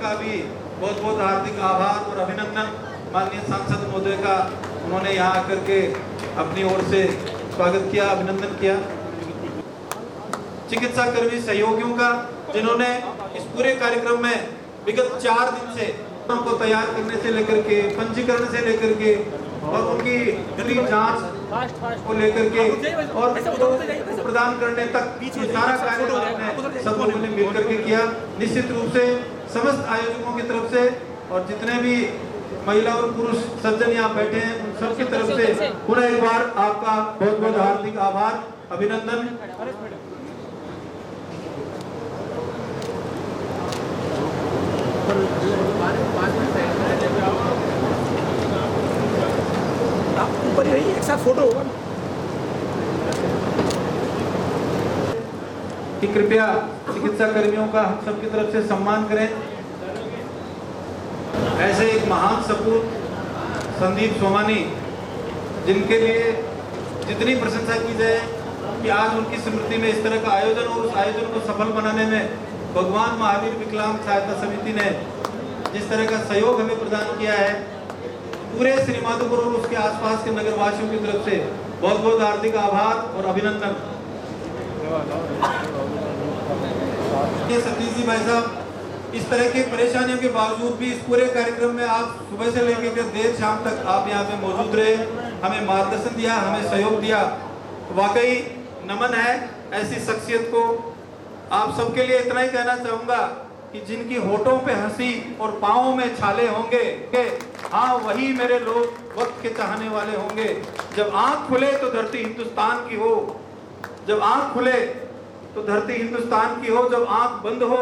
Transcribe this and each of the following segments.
का भी बहुत बहुत हार्दिक आभार और अभिनंदन। माननीय सांसद महोदय का उन्होंने यहाँ आकर के अपनी ओर से स्वागत किया, अभिनंदन किया। चिकित्सा कर्मी सहयोगियों का, जिन्होंने इस पूरे कार्यक्रम में विगत 4 दिन से उनको तैयार करने से लेकर के, पंजीकरण से लेकर के और उनकी जरूरी जांच को लेकर के और उसको प्रदान करने तक सारा कार्य आपने सब लोगों ने मिलकर के किया। निश्चित रूप से समस्त आयोजकों की तरफ से और जितने भी महिला और पुरुष सज्जन यहाँ बैठे हैं उन सबकी तरफ से पुनः एक बार आपका बहुत बहुत हार्दिक आभार, अभिनंदन। एक साथ फोटो होगा कि कृपया चिकित्सा कर्मियों का हम सबकी तरफ से सम्मान करें। ऐसे एक महान सपूत संदीप सोमानी, जिनके लिए जितनी प्रशंसा की जाए कि आज उनकी स्मृति में इस तरह का आयोजन और उस आयोजन को सफल बनाने में भगवान महावीर विकलांग सहायता समिति ने जिस तरह का सहयोग हमें प्रदान किया है, पूरे श्री माधोपुर और उसके आसपास के नगरवासियों की तरफ से बहुत बहुत हार्दिक आभार और अभिनंदन। सतीश जी भाई साहब, इस तरह की परेशानियों के बावजूद भी इस पूरे कार्यक्रम में आप सुबह से लेकर देर शाम तक आप यहाँ पे मौजूद रहे, हमें मार्गदर्शन दिया, हमें सहयोग दिया। वाकई नमन है ऐसी शख्सियत को। आप सबके लिए इतना ही कहना चाहूंगा कि जिनकी होठों पे हंसी और पाँवों में छाले होंगे, हाँ वही मेरे लोग वक्त के चाहने वाले होंगे। जब आंख खुले तो धरती हिंदुस्तान की हो, जब आंख खुले तो धरती हिंदुस्तान की हो, जब आंख बंद हो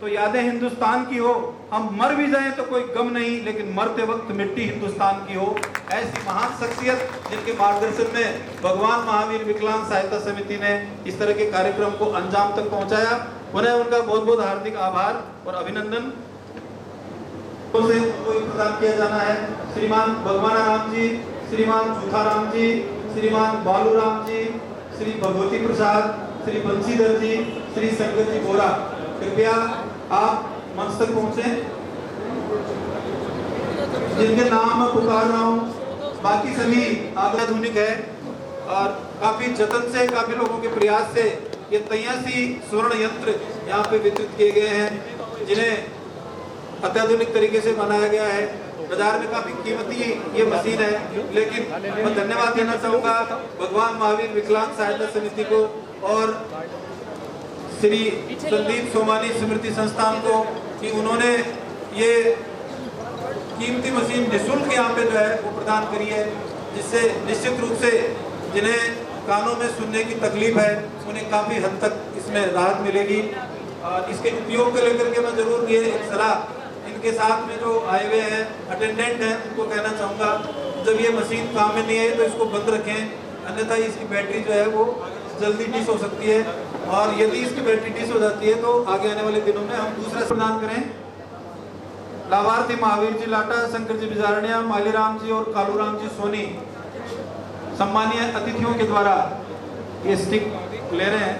तो यादें हिंदुस्तान की हो। हम मर भी जाएं तो कोई गम नहीं, लेकिन मरते वक्त मिट्टी हिंदुस्तान की हो। ऐसी महान शख्सियत जिनके मार्गदर्शन में भगवान महावीर विकलांग सहायता समिति ने इस तरह के कार्यक्रम को अंजाम तक पहुंचाया। उन्हें उनका बहुत बहुत हार्दिक आभार और अभिनंदन। से प्रदान किया जाना है श्रीमान भगवान राम जी, श्रीमान जूथाराम जी, श्रीमान बालू राम जी, श्री भगवती प्रसाद, श्री बंशीधर जी, श्री शंकर जी बोरा। कृपया आप मंच तक पहुंचे। जिनके नाम मैं पुकार रहा हूँ, बाकी सभी आधुनिक है और काफी जतन से, काफी लोगों के प्रयास से ये 83 स्वर्ण यंत्र यहाँ पे वितरित किए गए हैं, जिन्हें अत्याधुनिक तरीके से बनाया गया है। बाजार में काफी कीमती ये मशीन है, लेकिन मैं धन्यवाद देना चाहूंगा भगवान महावीर विकलांग सहायता समिति को और श्री संदीप सोमानी स्मृति संस्थान को कि उन्होंने ये कीमती मशीन निःशुल्क यहाँ पे जो है वो प्रदान करी है, जिससे निश्चित रूप से जिन्हें कानों में सुनने की तकलीफ है उन्हें काफ़ी हद तक इसमें राहत मिलेगी। और इसके उपयोग को लेकर के मैं जरूर ये एक सलाह इनके साथ में जो आए हुए हैं अटेंडेंट हैं उनको कहना चाहूँगा, जब ये मशीन काम में नहीं है तो इसको बंद रखें, अन्यथा इसकी बैटरी जो है वो जल्दी डिस हो सकती है और यदि इसकी बैटरी डिस हो जाती है तो आगे आने वाले दिनों में हम दूसरा प्रदान करें। लाभार्थी महावीर जी लाटा, शंकर जी बिजारनिया, मालीराम जी और कालूराम जी सोनी सम्मानीय अतिथियों के द्वारा ये स्टिक ले रहे हैं।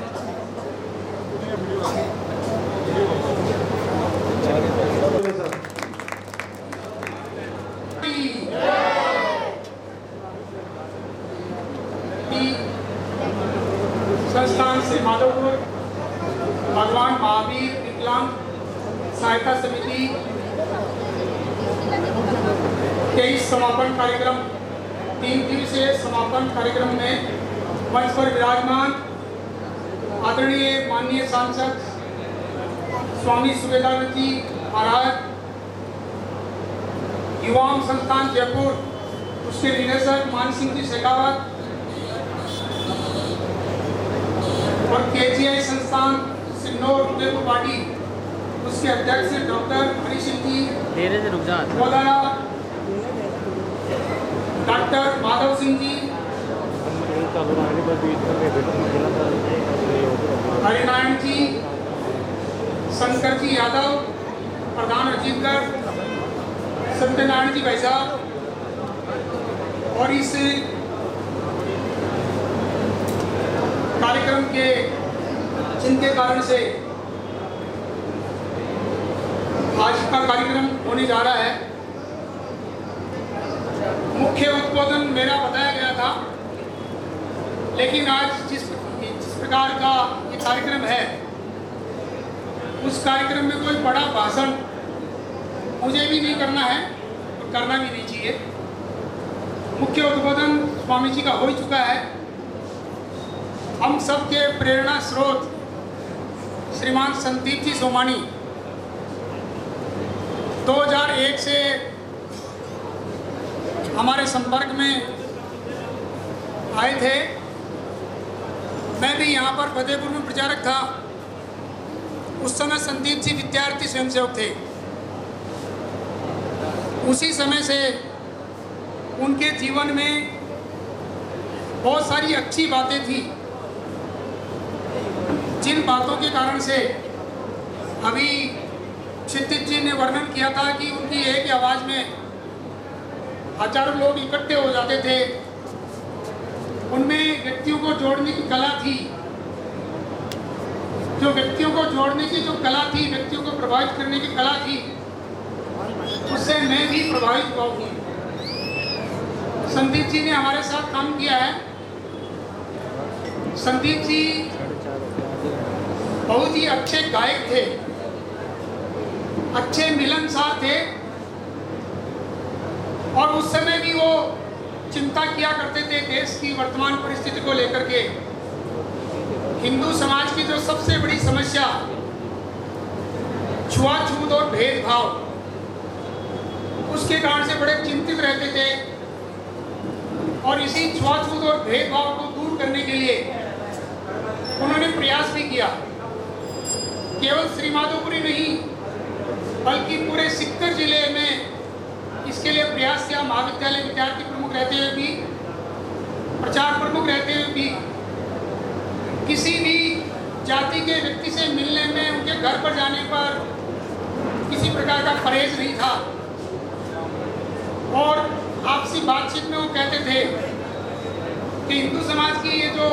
संस्थान श्री माधोपुर भगवान महावीर विकलांग सहायता समिति के इस समापन कार्यक्रम 3 दिवसीय समापन कार्यक्रम में मंच पर विराजमान आदरणीय माननीय सांसद स्वामी सुबेदानंद जी महाराज, युवाओं संस्थान जयपुर, उसके निदेशक मान सिंह जी शेखावत और केजीआई संस्थान सिन्नौर उदयपुर पार्टी, उसके अध्यक्ष डॉक्टर हरी सिंह जी मौलाना, डॉक्टर माधव सिंह जी, हरिनारायण जी, शंकर जी यादव, प्रधान अजीबगढ़, सत्यनारायण जी भाई साहब और इस कार्यक्रम के जिनके कारण से आज का कार्यक्रम होने जा रहा है। मुख्य उद्बोधन मेरा बताया गया था, लेकिन आज जिस प्रकार का ये कार्यक्रम है, उस कार्यक्रम में कोई बड़ा भाषण मुझे भी नहीं करना है और करना भी नहीं चाहिए। मुख्य उद्बोधन स्वामी जी का हो ही चुका है। हम सबके प्रेरणा स्रोत श्रीमान संदीप जी सोमानी 2001 से हमारे संपर्क में आए थे। मैं भी यहाँ पर फतेहपुर में प्रचारक था। उस समय संदीप जी विद्यार्थी स्वयंसेवक थे। उसी समय से उनके जीवन में बहुत सारी अच्छी बातें थी, जिन बातों के कारण से अभी क्षितिज जी ने वर्णन किया था कि उनकी एक आवाज़ में हजारों लोग इकट्ठे हो जाते थे। उनमें व्यक्तियों को जोड़ने की कला थी। जो व्यक्तियों को जोड़ने की जो कला थी, व्यक्तियों को प्रभावित करने की कला थी, उससे मैं भी प्रभावित हुआ हूँ। संदीप जी ने हमारे साथ काम किया है। संदीप जी बहुत ही अच्छे गायक थे, अच्छे मिलनसार थे, और उस समय भी वो चिंता किया करते थे देश की वर्तमान परिस्थिति को लेकर के। हिंदू समाज की जो सबसे बड़ी समस्या छुआछूत और भेदभाव, उसके कारण से बड़े चिंतित रहते थे। और इसी छुआछूत और भेदभाव को दूर करने के लिए उन्होंने प्रयास भी किया। केवल श्रीमाधोपुरी नहीं, बल्कि पूरे सीकर जिले में इसके लिए प्रयास किया। महाविद्यालय विद्यार्थी प्रमुख रहते हुए भी, प्रचार प्रमुख रहते हुए भी, किसी भी जाति के व्यक्ति से मिलने में, उनके घर पर जाने पर किसी प्रकार का परहेज नहीं था। और आपसी बातचीत में वो कहते थे कि हिंदू समाज की ये जो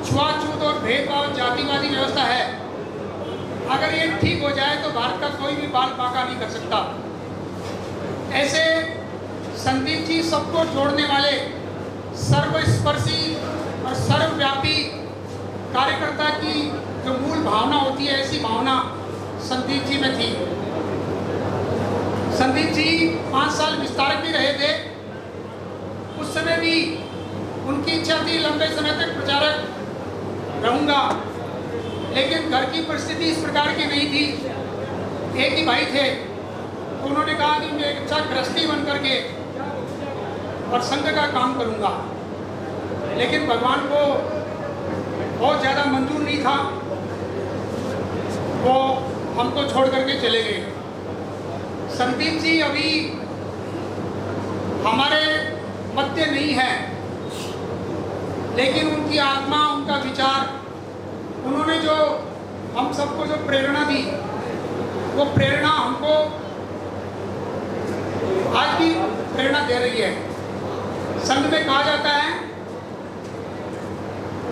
छुआछूत और भेदभाव जातिवादी व्यवस्था है, अगर ये ठीक हो जाए तो भारत का कोई भी बाल बांका नहीं कर सकता। ऐसे संदीप जी सबको जोड़ने वाले, सर्वस्पर्शी और सर्वव्यापी कार्यकर्ता की जो मूल भावना होती है, ऐसी भावना संदीप जी में थी। संदीप जी 5 साल विस्तारक भी रहे थे। उस समय भी उनकी इच्छा थी लंबे समय तक प्रचारक रहूँगा, लेकिन घर की परिस्थिति इस प्रकार की नहीं थी। एक ही भाई थे, तो उन्होंने कहा कि मैं एक अच्छा गृहस्थी बन करके और संघ का काम करूँगा। लेकिन भगवान को बहुत ज़्यादा मंजूर नहीं था, वो हमको छोड़ करके चले गए। संदीप जी अभी हमारे मध्य नहीं है, लेकिन उनकी आत्मा, उनका विचार, उन्होंने जो हम सबको जो प्रेरणा दी, वो प्रेरणा हमको आज भी प्रेरणा दे रही है। संघ में कहा जाता है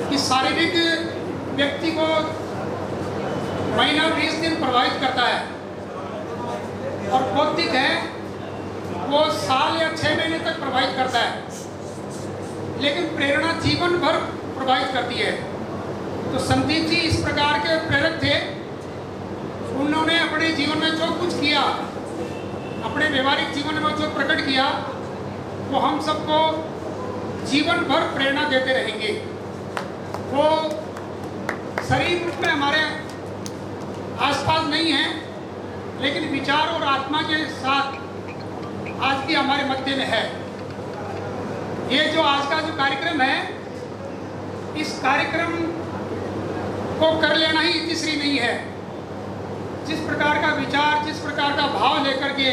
कि शारीरिक व्यक्ति को महीना 20 दिन प्रभावित करता है, और बौद्धिक है वो साल या 6 महीने तक प्रभावित करता है, लेकिन प्रेरणा जीवन भर प्रभावित करती है। तो संदीप जी इस प्रकार के प्रेरक थे। उन्होंने अपने जीवन में जो कुछ किया, अपने व्यवहारिक जीवन में जो प्रकट किया, वो हम सबको जीवन भर प्रेरणा देते रहेंगे। वो शरीर रूप में हमारे आसपास नहीं है, लेकिन विचार और आत्मा के साथ आज भी हमारे मध्य में है। ये जो आज का जो कार्यक्रम है, इस कार्यक्रम को कर लेना ही इतिश्री नहीं है। जिस प्रकार का विचार, जिस प्रकार का भाव लेकर के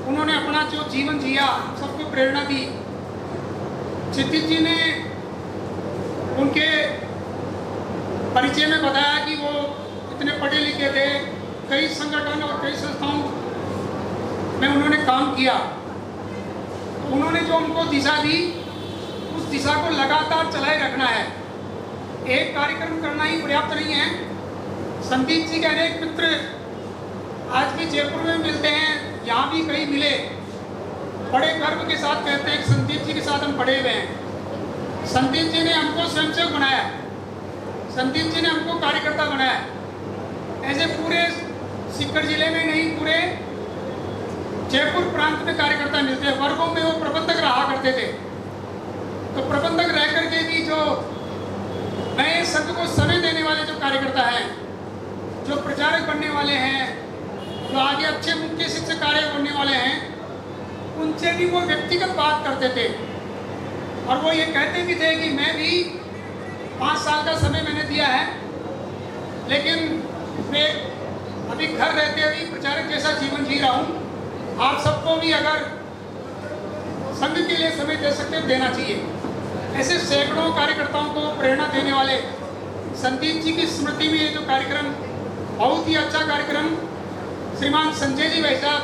उन्होंने अपना जो जीवन जिया, सबको प्रेरणा दी। क्षितिज जी ने उनके परिचय में बताया कि वो इतने पढ़े लिखे थे, कई संगठन और कई संस्थाओं में उन्होंने काम किया। तो उन्होंने जो हमको दिशा दी, उस दिशा को लगातार चलाए रखना है। एक कार्यक्रम करना ही पर्याप्त नहीं है। संदीप जी के अनेक मित्र आज भी जयपुर में मिलते हैं, यहाँ भी कहीं मिले, बड़े गर्व के साथ कहते हैं संदीप जी के साथ हम पढ़े हुए हैं। संदीप जी ने हमको स्वयंसेवक बनाया, संदीप जी ने हमको कार्यकर्ता बनाया। ऐसे पूरे सीकर जिले में नहीं, पूरे जयपुर प्रांत में कार्यकर्ता मिलते हैं। वर्गों में वो प्रबंधक रहा करते थे, तो प्रबंधक रह करके भी जो नए संघ को समय देने वाले जो कार्यकर्ता हैं, जो प्रचारक बनने वाले हैं, जो आगे अच्छे मुख्य शिक्षक कार्य बनने वाले हैं, उनसे भी वो व्यक्तिगत बात करते थे। और वो ये कहते भी थे कि मैं भी 5 साल का समय मैंने दिया है, लेकिन मैं अभी घर रहते हुए प्रचारक जैसा जीवन जी रहा हूँ। आप सबको भी अगर संघ के लिए समय दे सकते देना चाहिए। ऐसे सैकड़ों कार्यकर्ताओं को प्रेरणा देने वाले संदीप जी की स्मृति में ये जो कार्यक्रम, बहुत ही अच्छा कार्यक्रम, श्रीमान संजय जी भाई साहब,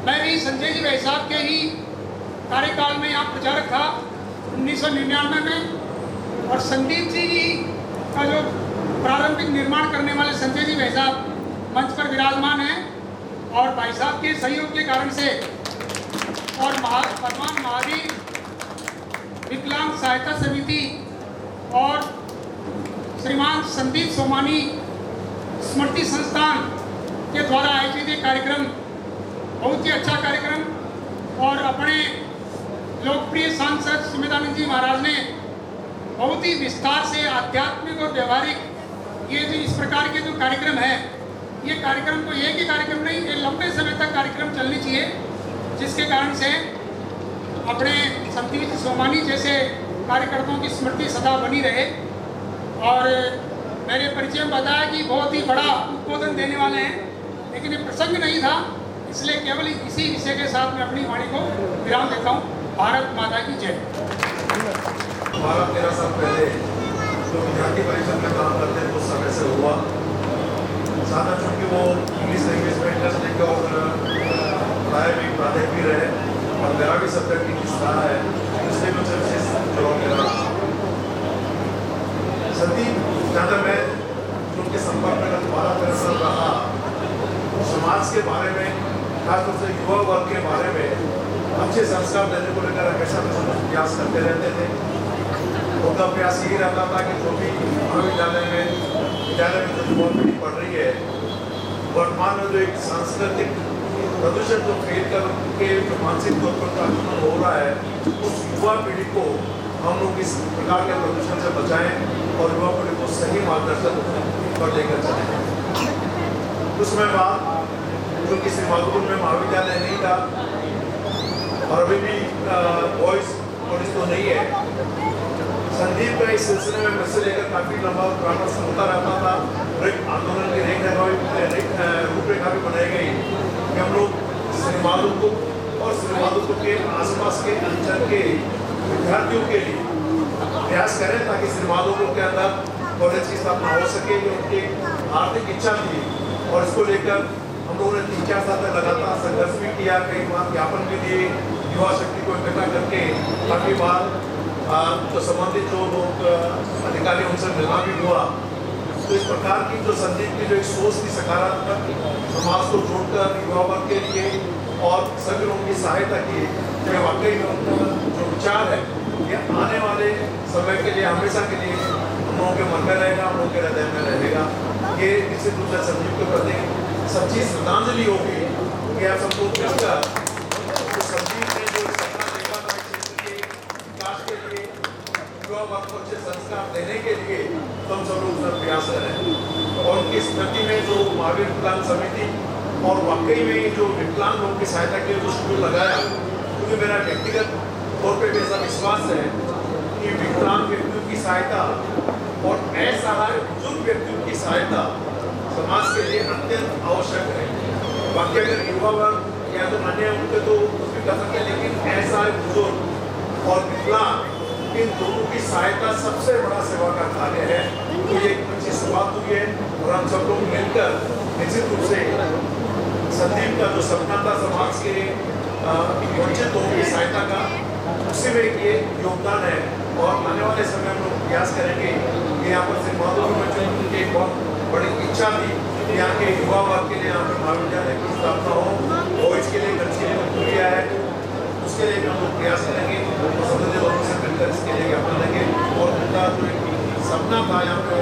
मैं भी संजय जी भाई साहब के ही कार्यकाल में यहाँ प्रचारक था 1999 में। और संदीप जी का जो प्रारंभिक निर्माण करने वाले संजय जी भाई साहब मंच पर विराजमान हैं, और भाई साहब के सहयोग के कारण से और भगवान महावीर विकलांग सहायता समिति और श्रीमान संदीप सोमानी स्मृति संस्थान के द्वारा आयोजित ये कार्यक्रम बहुत ही अच्छा कार्यक्रम। और अपने लोकप्रिय सांसद सुमेधानंद जी महाराज ने बहुत ही विस्तार से आध्यात्मिक और व्यवहारिक ये जो इस प्रकार के जो कार्यक्रम है, ये कार्यक्रम तो एक ही कार्यक्रम नहीं, ये लंबे समय तक कार्यक्रम चलनी चाहिए, जिसके कारण से अपने संदीप सोमानी जैसे कार्यकर्ताओं की स्मृति सदा बनी रहे। और मेरे परिचय में बताया कि बहुत ही बड़ा उद्बोधन देने वाले हैं, लेकिन ये प्रसंग नहीं था, इसलिए केवल इसी विषय के साथ मैं अपनी वाणी को विराम देता हूँ। भारत माता की जय। 12-13 साल पहले जो विद्यार्थी परिषद में काम करते थे उस समय से हुआ। ज़्यादा चूँकि वो इंग्लिश लैंग्वेज में इंटरेस्ट लेके और पढ़ाई भी प्राध्यापक भी रहे, और मेरा भी सब्जेक्ट इंग्लिश रहा है, इसलिए मुझे विशेष चुनाव मिला। संदीप ज़्यादा मैं उनके संपर्क में 12-13 साल रहा, समाज के बारे में, खासतौर से युवा वर्ग के बारे में अच्छे संस्कार देने को लेकर हमेशा प्रयास करते रहते थे। उनका प्रयास यही रहता था कि जो भी महाविद्यालय में जो युवा पीढ़ी पढ़ रही है, वर्तमान में जो एक सांस्कृतिक प्रदूषण को फेल कर के जो मानसिक तौर पर आक्रमण हो रहा है, उस युवा पीढ़ी को हम लोग इस प्रकार के प्रदूषण से बचाएं और युवा पीढ़ी को सही मार्गदर्शन पर लेकर चलें। कुछ समय बाद जो कि श्री माधोपुर में महाविद्यालय नहीं था, और अभी भी बॉयज कॉलेज तो नहीं है, संदीप का इस सिलसिले में मुझसे लेकर काफ़ी लंबा परामर्श होता रहता था। एक आंदोलन की रूपरेखा भी बनाई गई कि हम लोग श्री माधोपुर और श्री माधोपुर के आसपास के अंचल के विद्यार्थियों के लिए प्रयास करें, ताकि श्री माधोपुर के अंदर कॉलेज की स्थापना हो सके। ये उनकी आर्थिक इच्छा थी, और इसको लेकर हम लोगों ने 3-4 साल तक लगातार संघर्ष भी किया। कई बार ज्ञापन भी दिए, युवा शक्ति को इकट्ठा करके काफ़ी बार जो संबंधित जो लोग अधिकारी उनसे मिलना भी हुआ। तो इस प्रकार की जो संदीप की जो एक सोच थी सकारात्मक, समाज को जोड़कर युवा वर्ग के लिए और सभी लोगों की सहायता की, जो वाकई में उनका जो विचार है ये आने वाले समय के लिए, हमेशा के लिए हम लोगों के मन में रहेगा, हम लोगों के हृदय में रहेगा। ये निश्चित रूप से संदीप के प्रति सच्ची श्रद्धांजलि होगी कि आप सबको मिलकर तो संदीप ने जो सपना देखा था क्षेत्र के विकास के लिए, युवा वर्ग को अच्छे संस्कार देने के लिए, तो हम सब लोग उसमें प्रयास करें। और उनकी स्मृति में जो महावीर विकलांग समिति और वाकई में जो विकलांग लोगों की सहायता के लिए जो स्कूल लगाया, क्योंकि मेरा व्यक्तिगत तौर पर भी ऐसा विश्वास है कि विकलांग व्यक्तियों की सहायता और असहाय बुजुर्ग व्यक्तियों की सहायता समाज के लिए अत्यंत आवश्यक है। बाकी अगर युवा वर्ग या तो अन्य उनके तो कुछ भी कर सकते हैं, लेकिन असहाय बुजुर्ग और विकलांग इन दोनों की सहायता सबसे बड़ा सेवा का कार्य है। तो ये एक अच्छी शुरुआत हुई है, और हम सब लोग मिलकर निश्चित रूप से संदीप का जो सपना था समाज के वंचित लोगों की सहायता का, उसी में ये योगदान है। और आने वाले समय में हम लोग प्रयास करेंगे कि यहाँ पर सिर्फ माधोपुर में जो उनकी एक बहुत बड़ी इच्छा थी यहाँ के युवा वर्ग के लिए यहाँ पे महाविद्यालय की स्थापना हो और इसके लिए खर्च के लिए मंजूर किया है, उसके लिए हम लोग प्रयास करेंगे और संबंधित लोगों से मिलकर इसके लिए ज्ञापन देंगे और उनका जो एक सपना था यहाँ पे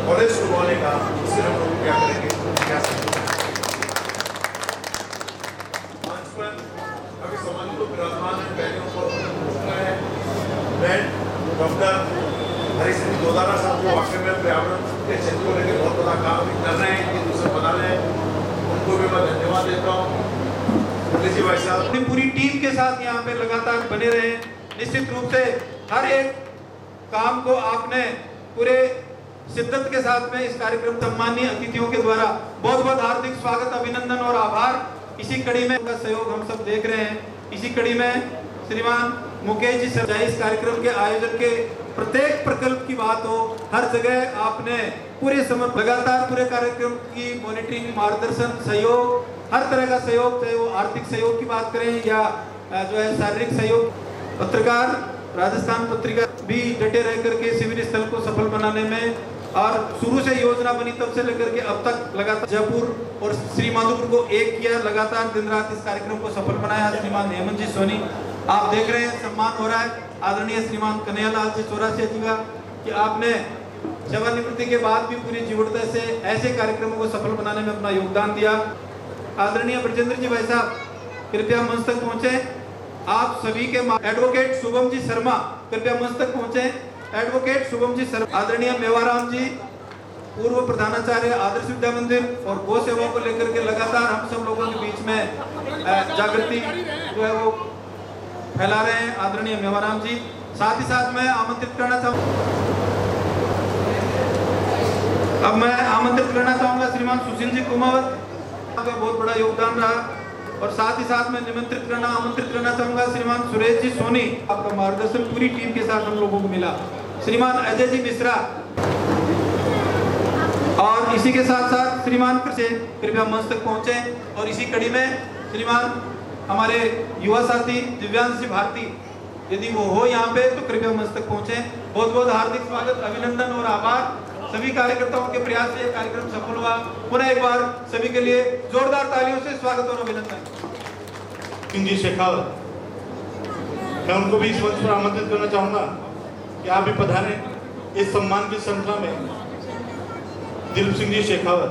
कॉलेज शुरू का, उससे हम लोग क्या करेंगे प्रयास करेंगे। मंच पर अभी सम्मानित लोग विराजमान है, पहले उनको है मैं डॉक्टर हरी सिंह दोदारा साहब जो वाकई में पर्यावरण के क्षेत्र को लेकर बहुत बड़ा काम कर रहे हैं, कि दूसरे बना रहे हैं, उनको भी मैं धन्यवाद देता हूँ। जी भाई साहब अपनी पूरी टीम के साथ यहाँ पे लगातार बने रहे। निश्चित रूप से हर एक काम को आपने पूरे शिद्दत के साथ में इस कार्यक्रम सम्मानीय अतिथियों के द्वारा बहुत बहुत हार्दिक स्वागत, अभिनंदन और आभार। इसी कड़ी में उनका सहयोग हम सब देख रहे हैं। इसी कड़ी में श्रीमान मुकेश जी सर इस कार्यक्रम के आयोजन के प्रत्येक प्रकल्प की बात हो, हर जगह आपने पूरे समय लगातार पूरे कार्यक्रम की मॉनिटरिंग, मार्गदर्शन, सहयोग, हर तरह का सहयोग, चाहे वो आर्थिक सहयोग की बात करें या जो है शारीरिक सहयोग। पत्रकार राजस्थान पत्रिका भी डटे रह करके शिविर स्थल को सफल बनाने में, और शुरू से योजना बनी तब से लेकर के अब तक लगातार जयपुर और श्री माधोपुर को एक किया, लगातार दिन रात इस कार्यक्रम को सफल बनाया। श्रीमान हेमंत जी सोनी आप देख रहे हैं, सम्मान हो रहा है आदरणीय श्रीमान कन्हैयालाल जी चौरासिया जी का, कि आपने सेवानिवृत्ति के बाद भी पूरी जीवटता से ऐसे कार्यक्रमों को सफल बनाने में अपना योगदान दिया। आदरणीय ब्रजेंद्र जी भाई साहब कृपया मंच तक पहुंचे। आप सभी के एडवोकेट शुभम जी शर्मा कृपया मंच तक पहुंचे। एडवोकेट शुभम जी शर्मा, आदरणीय मेवाराम जी पूर्व प्रधानाचार्य आदर्श विद्या मंदिर और गौ सेवा को लेकर के लगातार हम सब लोगों के बीच में जागृति जो है वो फैला रहे हैं, आदरणीय मेवाराम जी। साथ ही साथ मैं आमंत्रित करना चाहूंगा श्रीमान सुशील जी कुमावत का बहुत बड़ा योगदान रहा, और साथ ही साथ मैं आमंत्रित करना चाहूंगा श्रीमान सुरेश जी सोनी, आपका मार्गदर्शन पूरी टीम के साथ हम लोगों को मिला। श्रीमान अजय जी मिश्रा, और इसी के साथ साथ श्रीमान कृपया मंच तक पहुंचे। और इसी कड़ी में श्रीमान हमारे युवा साथी दिव्यांश जी भारती, यदि वो हो यहाँ पे तो कृपया मंच तक पहुंचे। बहुत बहुत हार्दिक स्वागत, अभिनंदन और आभार। सभी कार्यकर्ताओं के प्रयास से यह कार्यक्रम सफल हुआ। पुनः एक बार सभी के लिए जोरदार तालियों से स्वागत और अभिनंदन। सिंह जी शेखावत, मैं उनको भी इस मंच पर आमंत्रित करना चाहूंगा कि आप भी पधारें इस सम्मान की श्रृंखला में। दिलीप सिंह जी शेखावत,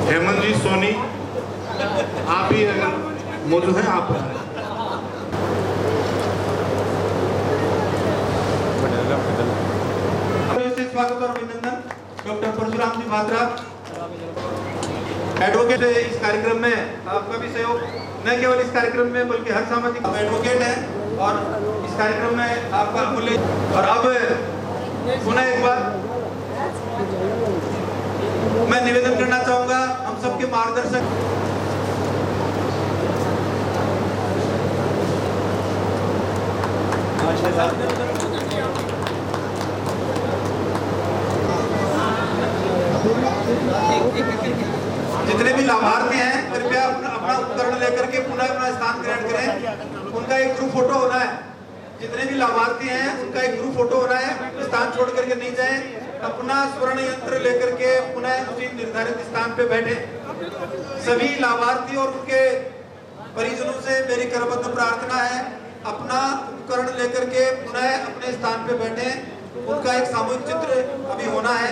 हेमंत जी सोनी, आप ही अगर मौजूद हैं आप स्वागत और अभिनंदन। डॉक्टर परशुराम जी भाद्रा एडवोकेट इस कार्यक्रम में आपका भी सहयोग, न केवल इस कार्यक्रम में बल्कि हर सामाजिक एडवोकेट है और इस कार्यक्रम में आपका अमूल्य। और अब पुनः एक बार मैं निवेदन करना चाहूंगा हम सबके मार्गदर्शक जितने भी लाभार्थी हैं कृपया अपना उपकरण लेकर के पुनः अपना स्थान ग्रहण करें। उनका एक ग्रुप फोटो होना है। जितने भी लाभार्थी हैं उनका एक ग्रुप फोटो होना है, स्थान छोड़ करके नहीं जाए। अपना स्वर्ण यंत्र लेकर के पुनः उसी निर्धारित स्थान पे बैठे। सभी लाभार्थी और उनके परिजनों से मेरी करबद्ध प्रार्थना है, अपना उपकरण लेकर के पुनः अपने स्थान पे बैठे। उनका एक सामूहिक चित्र अभी होना है।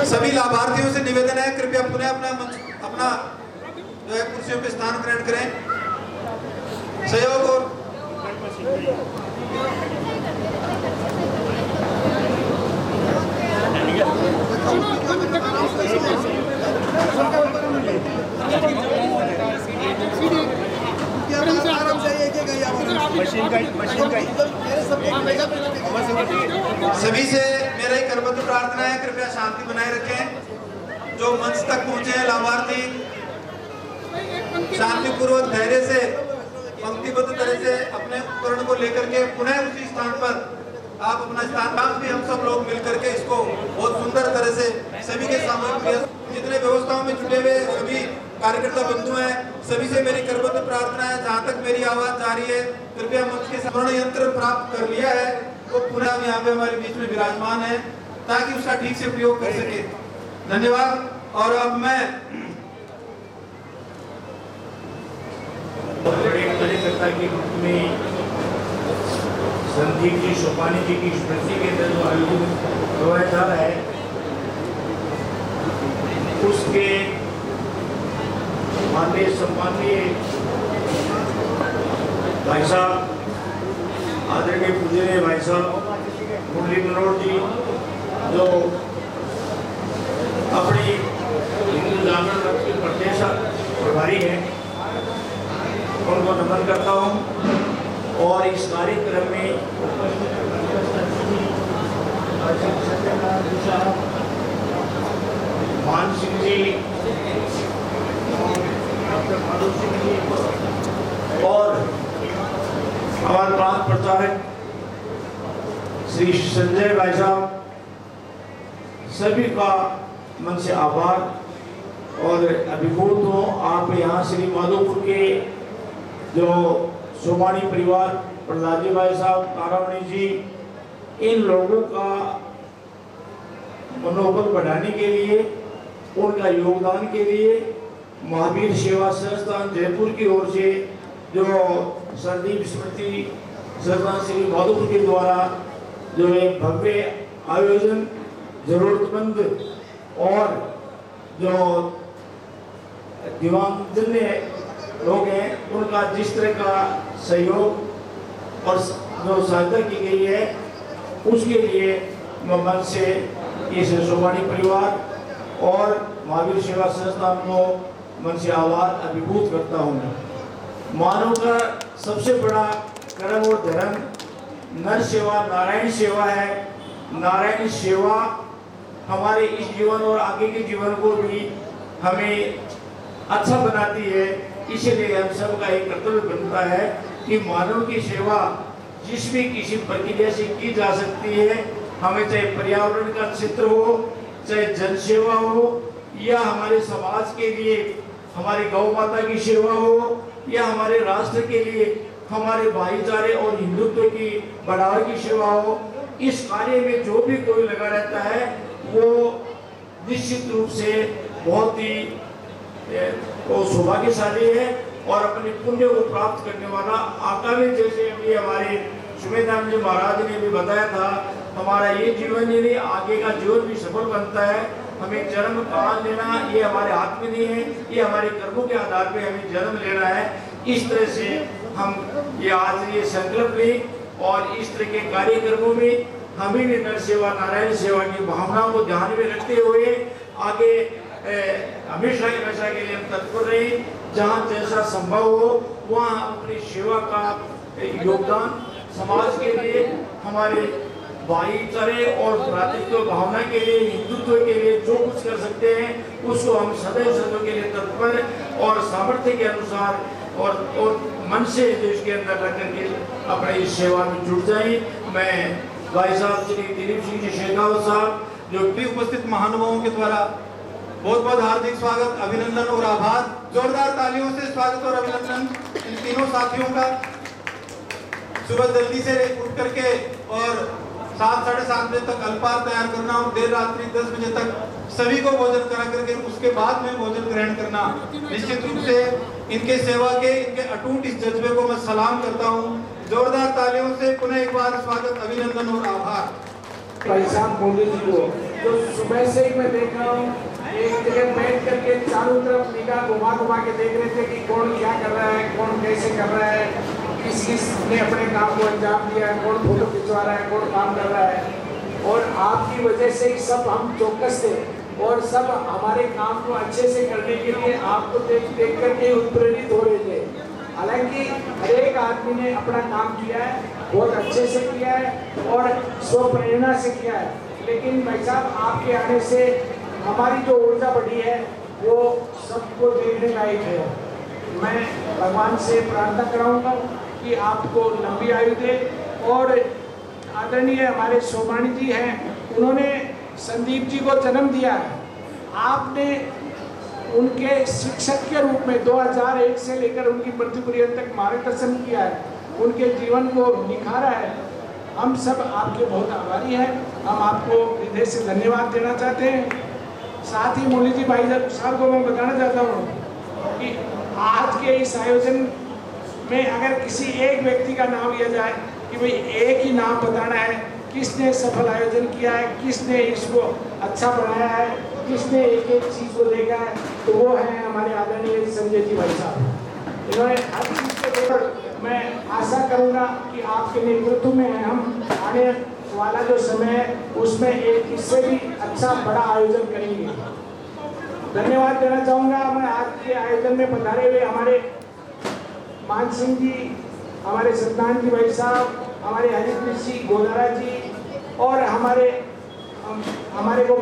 सभी लाभार्थियों से निवेदन है कृपया पुनः अपना जो है कुर्सियों पे स्थान ग्रहण करें। सहयोग और सभी से मेरा एक करबद्ध प्रार्थना है, कृपया शांति बनाए रखें। जो मंच तक पहुंचे हैं लाभार्थी शांतिपूर्वक धैर्य से पंक्तिबद्ध तरह से अपने उपकरण को लेकर के पुनः उसी स्थान पर आप अपना स्थान भी हम सब लोग मिलकर के इसको बहुत सुंदर तरह से सभी के सामूहिक जितने व्यवस्थाओं में जुटे हुए सभी कार्यकर्ता बंधु हैं, सभी से मेरी करबद्ध प्रार्थना है, जहाँ तक मेरी आवाज जा रही है, कृपया मंच के स्वर्ण यंत्र प्राप्त कर लिया है वो पूरा यहाँ पे हमारे बीच में विराजमान है, ताकि उसका ठीक से उपयोग कर सके। धन्यवाद। और अब मैं बड़े कार्यकर्ता के रूप में संदीप जी सोपानी जी की स्मृति के अंदर जो आयोजन करवाया जा रहा है, उसके माननीय सम्माननीय भाई साहब, आदरणीय पूजनीय भाई साहब मुरली मनोहर जी, जो अपनी हिंदू जागरण मंच के प्रदेश प्रभारी हैं, उनको नमन करता हूँ। और इस कार्यक्रम में मान सिंह जी, डॉक्टर माधव सिंह जी और हमारे प्रांत प्रचारक श्री संजय भाई साहब, सभी का मन से आभार और अभिभूत हूँ। आप यहाँ श्री माधोपुर के जो सोमानी परिवार, प्रहलाद जी भाई साहब, तारामणि जी, इन लोगों का मनोबल बढ़ाने के लिए, उनका योगदान के लिए महावीर सेवा संस्थान जयपुर की ओर से जो संदीप स्मृति संस्थान श्री माधोपुर के द्वारा जो एक भव्य आयोजन, जरूरतमंद और जो दिव्यांगजन लोग हैं, उनका जिस तरह का सहयोग और जो सहायता की गई है, उसके लिए मैं मन से इस सोमानी परिवार और महावीर सेवा संस्थान को मन से आभार अभिभूत करता हूँ। मानव का सबसे बड़ा कर्म और धर्म नर सेवा, नारायण सेवा है। नारायण सेवा हमारे इस जीवन और आगे के जीवन को भी हमें अच्छा बनाती है। इसलिए हम सब का एक कर्तव्य बनता है कि मानव की सेवा जिस भी किसी प्रक्रिया से की जा सकती है, हमें चाहे पर्यावरण का क्षेत्र हो, चाहे जन सेवा हो, या हमारे समाज के लिए हमारी गौ माता की सेवा हो, या हमारे राष्ट्र के लिए हमारे भाईचारे और हिंदुत्व की बढ़ावा की सेवा हो, इस कार्य में जो भी कोई लगा रहता है वो निश्चित रूप से बहुत ही सौभाग्यशाली है और अपने पुण्य को प्राप्त करने वाला आका ने, जैसे अभी हमारे सुमेधान जी महाराज ने भी बताया था, हमारा ये जीवन ही नहीं, आगे का जीवन भी सफल बनता है। हमें जन्म कहाँ लेना ये हमारे हाथ में नहीं है, ये हमारे कर्मों के आधार पे हमें जन्म लेना है। इस तरह से हम ये आज ये संकल्प लें और इस तरह के कार्यक्रमों में हमें भी नर सेवा, नारायण सेवा की भावनाओं को ध्यान में रखते हुए आगे हमेशा के लिए हम तत्पर रहे। जहाँ जैसा संभव हो वहाँ अपनी सेवा का योगदान समाज के लिए, हमारे भाईचारे और भ्रातृत्व भावना के लिए, हिंदुत्व के लिए जो कुछ कर सकते हैं उसको हम सदैव सदैव के लिए तत्पर और सामर्थ्य के अनुसार और मन से जो इसके अंदर रख करके अपने इस सेवा में जुट जाए। मैं भाई साहब श्री दिलीप सिंह जी शेखावत साहब, जो भी उपस्थित महानुभावों के द्वारा बहुत बहुत हार्दिक स्वागत, अभिनंदन और आभार। जोरदार तालियों से स्वागत और अभिनंदन इन तीनों साथियों का। सुबह जल्दी से उठ करके और 7 साढ़े 7 बजे तक अल्पाहार तैयार करना और देर रात्रि 10 बजे तक सभी को भोजन करा करके उसके बाद में भोजन ग्रहण करना, निश्चित रूप से इनके सेवा के, इनके अटूट इस जज्बे को मैं सलाम करता हूँ। जोरदार तालियों से पुनः एक बार स्वागत, अभिनंदन और आभार। भाई साहब मोदी जी को जो सुबह से ही मैं देख रहा हूँ, एक जगह बैठ करके चारों तरफ निगाह घुमा घुमा के देख रहे थे कि कौन क्या कर रहा है, कौन कैसे कर रहा है, किस किस ने अपने काम को अंजाम दिया है, कौन फोटो खिंचवा रहा है, कौन काम कर रहा है। और आपकी वजह से ही सब हम चौकस थे और सब हमारे काम को अच्छे से करने के लिए आपको देख देख करके उत्प्रेरित हो रहे थे। हालांकि हर एक आदमी ने अपना काम किया है, बहुत अच्छे से किया है और स्वप्रेरणा से किया है, लेकिन भाई साहब आपके आने से हमारी जो ऊर्जा बढ़ी है वो सबको देखने लायक है। मैं भगवान से प्रार्थना कराऊंगा कि आपको लंबी आयु दे। और आदरणीय हमारे सोमानी जी हैं, उन्होंने संदीप जी को जन्म दिया है। आपने उनके शिक्षक के रूप में 2001 से लेकर उनकी मृत्यु पर्यंत तक मार्गदर्शन किया है, उनके जीवन को निखारा है। हम सब आपके बहुत आभारी हैं। हम आपको हृदय से धन्यवाद देना चाहते हैं। साथ ही मुरली जी भाई साहब को मैं बताना चाहता हूँ कि आज के इस आयोजन में अगर किसी एक व्यक्ति का नाम लिया जाए कि भाई एक ही नाम बताना है, किसने सफल आयोजन किया है, किसने इसको अच्छा बनाया है, किसने एक एक चीज़ को देखा है, तो वो है हमारे आदरणीय संजय जी भाई साहब। इन्होंने हर चीज़ को लेकर मैं आशा करूँगा कि आपके नेतृत्व में हम आने वाला जो समय है उसमें एक इससे भी अच्छा बड़ा आयोजन करेंगे। धन्यवाद देना चाहूँगा मैं आज के आयोजन में पधारे हुए हमारे मान सिंह जी, हमारे सत्यनारायण जी भाई साहब, हमारे हरिप्रीत सिंह गोदारा जी और हमारे को